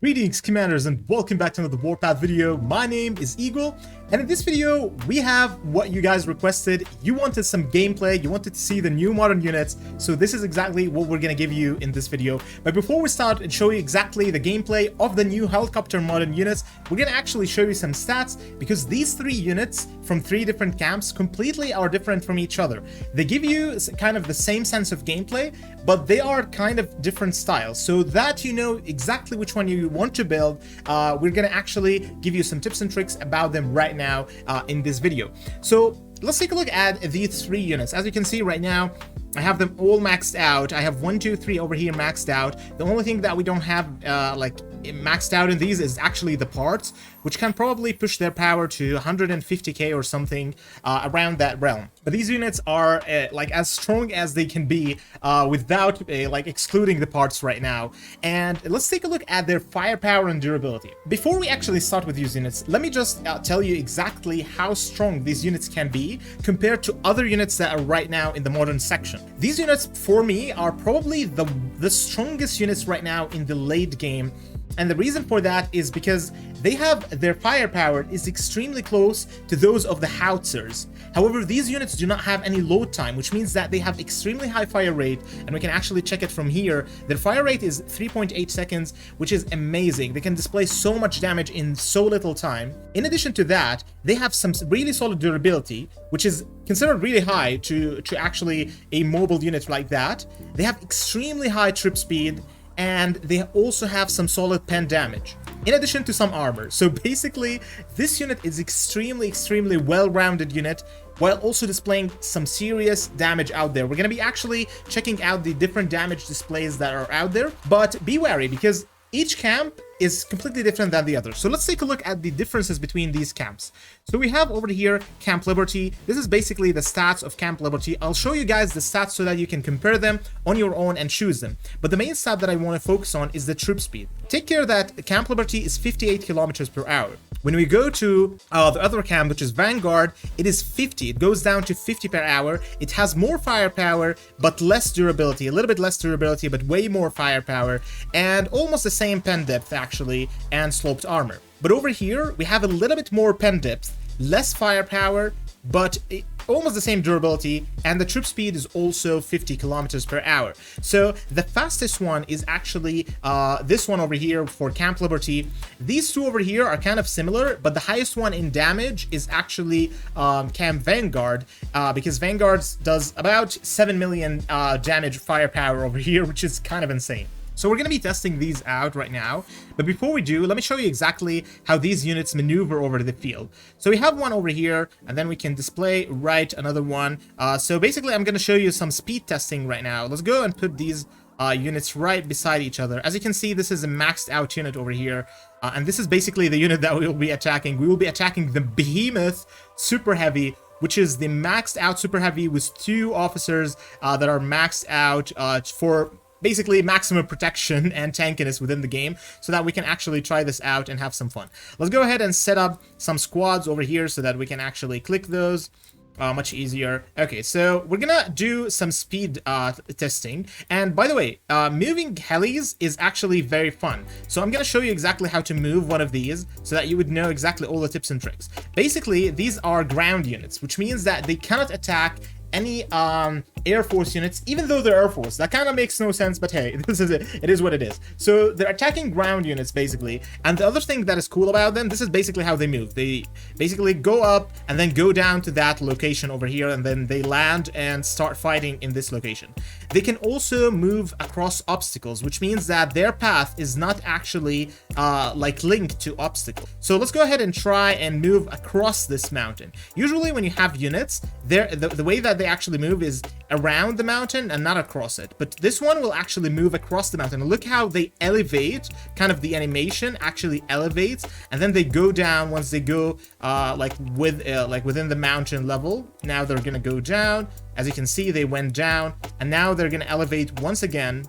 Greetings, commanders, and welcome back to another Warpath video. My name is Eagle, and in this video, we have what you guys requested. You wanted some gameplay, you wanted to see the new modern units, so this is exactly what we're gonna give you in this video. But before we start and show you exactly the gameplay of the new helicopter modern units, we're gonna actually show you some stats, because these three units from three different camps completely are different from each other. They give you kind of the same sense of gameplay, but they are kind of different styles, so that you know exactly which one you want to build. We're gonna actually give you some tips and tricks about them right now in this video. So let's take a look at these three units. As you can see right now, I have them all maxed out. I have 1, 2, 3 over here maxed out. The only thing that we don't have maxed out in these is actually the parts, which can probably push their power to 150k or something around that realm. But these units are like as strong as they can be without like excluding the parts right now. And let's take a look at their firepower and durability. Before we actually start with these units, let me just tell you exactly how strong these units can be compared to other units that are right now in the modern section. These units, for me, are probably the strongest units right now in the late game. And the reason for that is because they have their firepower is extremely close to those of the howitzers. However, these units do not have any load time, which means that they have extremely high fire rate, and we can actually check it from here. Their fire rate is 3.8 seconds, which is amazing. They can display so much damage in so little time. In addition to that, they have some really solid durability, which is considered really high to actually a mobile unit like that. They have extremely high trip speed, and they also have some solid pen damage, in addition to some armor. So basically, this unit is extremely well-rounded unit, while also displaying some serious damage out there. We're gonna be actually checking out the different damage displays that are out there, but be wary, because each camp is completely different than the other. So let's take a look at the differences between these camps. So we have over here Camp Liberty. This is basically the stats of Camp Liberty. I'll show you guys the stats so that you can compare them on your own and choose them. But the main stat that I want to focus on is the troop speed. Take care that Camp Liberty is 58 kilometers per hour. When we go to the other camp, which is Vanguard, it is 50. It goes down to 50 per hour. It has more firepower, but less durability. A little bit less durability, but way more firepower. And almost the same pen depth, actually, and sloped armor. But over here, we have a little bit more pen depth, less firepower, but almost the same durability, and the troop speed is also 50 kilometers per hour. So the fastest one is actually this one over here for Camp Liberty. These two over here are kind of similar, but the highest one in damage is actually Camp Vanguard, because Vanguard does about 7 million damage firepower over here, which is kind of insane. So we're going to be testing these out right now, but before we do, let me show you exactly how these units maneuver over the field. So we have one over here, and then we can display another one. So basically, I'm going to show you some speed testing right now. Let's go and put these units right beside each other. As you can see, this is a maxed out unit over here, and this is basically the unit that we will be attacking. We will be attacking the Behemoth Super Heavy, which is the maxed out Super Heavy with 2 officers that are maxed out for basically maximum protection and tankiness within the game, so that we can actually try this out and have some fun. Let's go ahead and set up some squads over here so that we can actually click those much easier. Okay, so we're gonna do some speed testing, and by the way, moving helis is actually very fun. So I'm gonna show you exactly how to move one of these so that you would know exactly all the tips and tricks. Basically, these are ground units, which means that they cannot attack any Air Force units, even though they're Air Force. That kind of makes no sense, but hey, this is it. It is what it is. So they're attacking ground units, basically. And the other thing that is cool about them, this is basically how they move. They basically go up and then go down to that location over here, and then they land and start fighting in this location. They can also move across obstacles, which means that their path is not actually like linked to obstacles. So let's go ahead and try and move across this mountain. Usually when you have units, the way that they actually move is around the mountain and not across it, but this one will actually move across the mountain. Look how they elevate, kind of the animation actually elevates, and then they go down once they go like within the mountain level. Now they're gonna go down. As you can see, they went down, and now they're gonna elevate once again.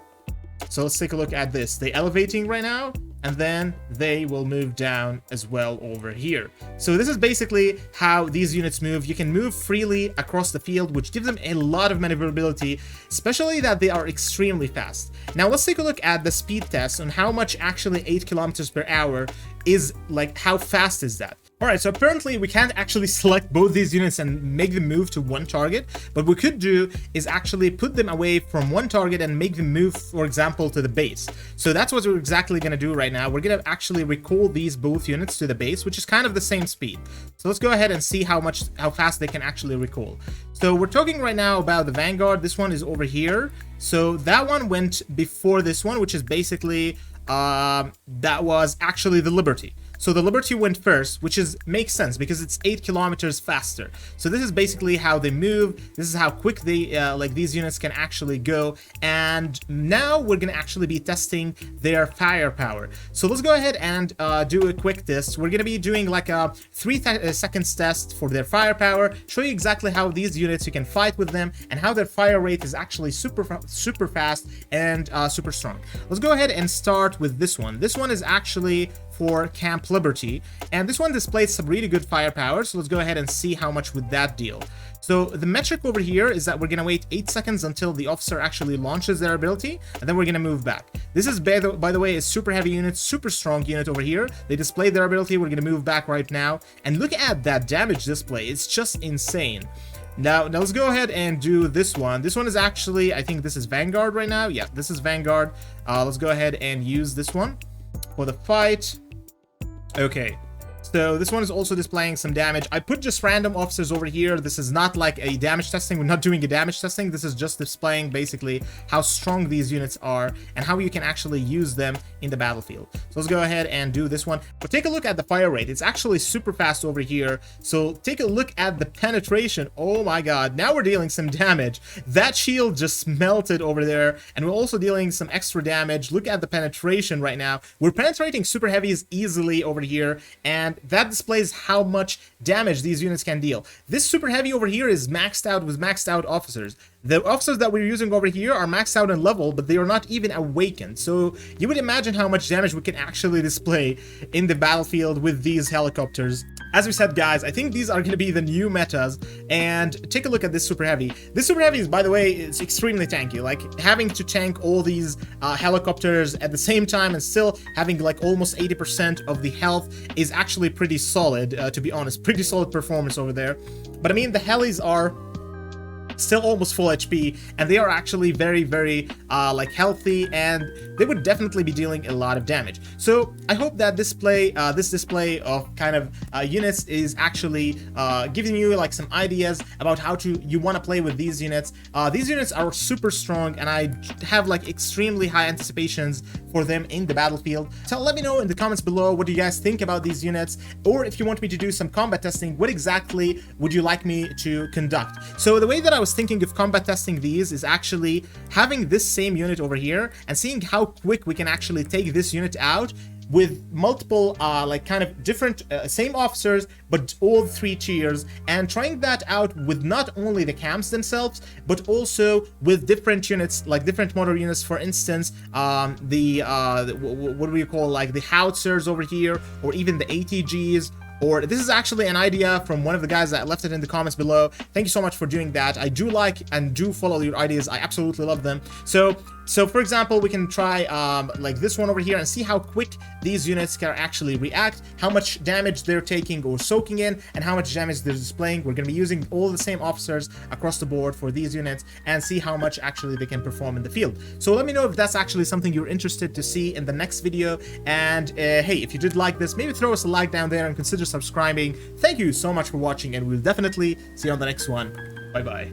So let's take a look at this. They're elevating right now, and then they will move down as well over here. So this is basically how these units move. You can move freely across the field, which gives them a lot of maneuverability, especially that they are extremely fast. Now let's take a look at the speed test on how much actually 8 kilometers per hour is, like how fast is that. Alright, so apparently we can't actually select both these units and make them move to one target. What we could do is actually put them away from one target and make them move, for example, to the base. So that's what we're exactly going to do right now. We're going to actually recall these both units to the base, which is kind of the same speed. So let's go ahead and see how fast they can actually recall. So we're talking right now about the Vanguard. This one is over here. So that one went before this one, which is basically, that was actually the Liberty. So the Liberty went first, which makes sense because it's 8 kilometers faster. So this is basically how they move. This is how quick they like these units can actually go. And now we're gonna actually be testing their firepower. So let's go ahead and do a quick test. We're gonna be doing like a 3 seconds test for their firepower, show you exactly how these units you can fight with them and how their fire rate is actually super fast and super strong. Let's go ahead and start with this one. This one is actually for Camp Liberty, and this one displays some really good firepower, so let's go ahead and see how much would that deal. So the metric over here is that we're gonna wait 8 seconds until the officer actually launches their ability, and then we're gonna move back. This is, by the way, a super heavy unit, super strong unit over here. They display their ability. We're gonna move back right now, and look at that damage display. It's just insane. Now let's go ahead and do this one. This one is actually, I think this is Vanguard right now. Yeah, this is Vanguard. Let's go ahead and use this one for the fight. Okay, so this one is also displaying some damage. I put just random officers over here. This is not like a damage testing. We're not doing a damage testing. This is just displaying basically how strong these units are and how you can actually use them in the battlefield. So let's go ahead and do this one. But take a look at the fire rate. It's actually super fast over here. So take a look at the penetration. Oh my god, now we're dealing some damage. That shield just melted over there, and we're also dealing some extra damage. Look at the penetration right now. We're penetrating super heavies easily over here, and that displays how much damage these units can deal. This super heavy over here is maxed out with maxed out officers. The officers that we're using over here are maxed out in level, but they are not even awakened. So you would imagine how much damage we can actually display in the battlefield with these helicopters. As we said, guys, I think these are going to be the new metas. And take a look at this super heavy. This super heavy is, by the way, it's extremely tanky. Like having to tank all these helicopters at the same time and still having like almost 80% of the health is actually pretty solid, to be honest. Pretty solid performance over there. But I mean, the helis are still almost full HP, and they are actually very like healthy, and they would definitely be dealing a lot of damage. So I hope that this display of kind of units is actually giving you like some ideas about how you want to play with these units. These units are super strong, and I have like extremely high anticipations for them in the battlefield. So let me know in the comments below what do you guys think about these units, or if you want me to do some combat testing, what exactly would you like me to conduct? So the way that I was thinking of combat testing these is actually having this same unit over here and seeing how quick we can actually take this unit out with multiple like kind of different same officers, but all 3 tiers, and trying that out with not only the camps themselves but also with different units, like different motor units. For instance, what do we call, like the howitzers over here, or even the ATGs. Or this is actually an idea from one of the guys that left it in the comments below. Thank you so much for doing that. I do like and do follow your ideas. I absolutely love them. So for example, we can try like this one over here and see how quick these units can actually react, how much damage they're taking or soaking in, and how much damage they're displaying. We're going to be using all the same officers across the board for these units and see how much actually they can perform in the field. So let me know if that's actually something you're interested to see in the next video. And hey, if you did like this, maybe throw us a like down there and consider subscribing. Thank you so much for watching, and we'll definitely see you on the next one. Bye bye.